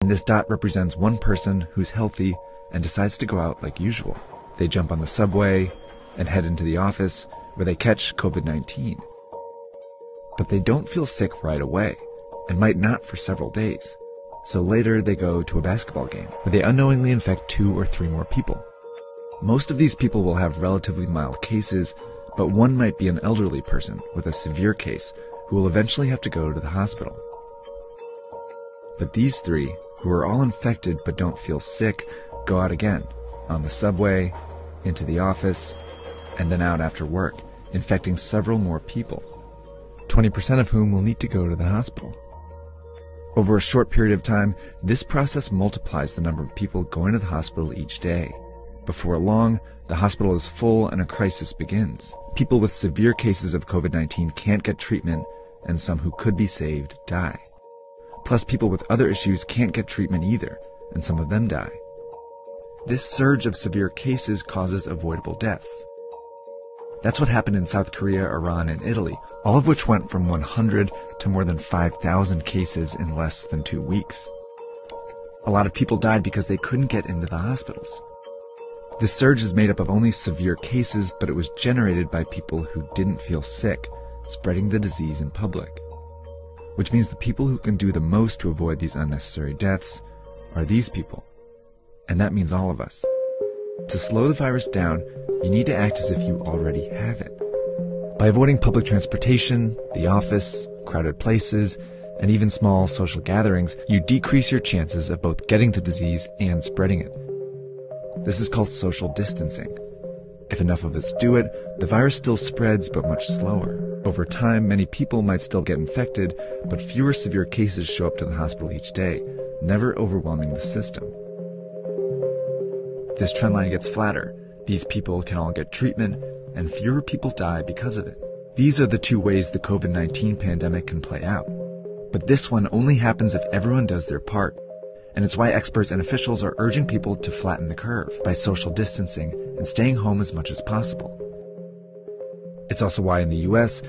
And this dot represents one person who's healthy and decides to go out like usual. They jump on the subway and head into the office where they catch COVID-19. But they don't feel sick right away and might not for several days. So later they go to a basketball game where they unknowingly infect 2 or 3 more people. Most of these people will have relatively mild cases, but one might be an elderly person with a severe case who will eventually have to go to the hospital. But these 3, who are all infected but don't feel sick, go out again, on the subway, into the office, and then out after work, infecting several more people, 20% of whom will need to go to the hospital. Over a short period of time, this process multiplies the number of people going to the hospital each day. Before long, the hospital is full and a crisis begins. People with severe cases of COVID-19 can't get treatment, and some who could be saved die. Plus, people with other issues can't get treatment either, and some of them die. This surge of severe cases causes avoidable deaths. That's what happened in South Korea, Iran, and Italy, all of which went from 100 to more than 5,000 cases in less than 2 weeks. A lot of people died because they couldn't get into the hospitals. This surge is made up of only severe cases, but it was generated by people who didn't feel sick, spreading the disease in public. Which means the people who can do the most to avoid these unnecessary deaths are these people. And that means all of us. To slow the virus down, you need to act as if you already have it. By avoiding public transportation, the office, crowded places, and even small social gatherings, you decrease your chances of both getting the disease and spreading it. This is called social distancing. If enough of us do it, the virus still spreads, but much slower. Over time, many people might still get infected, but fewer severe cases show up to the hospital each day, never overwhelming the system. This trend line gets flatter. These people can all get treatment, and fewer people die because of it. These are the 2 ways the COVID-19 pandemic can play out. But this one only happens if everyone does their part. And it's why experts and officials are urging people to flatten the curve by social distancing and staying home as much as possible. It's also why in the US,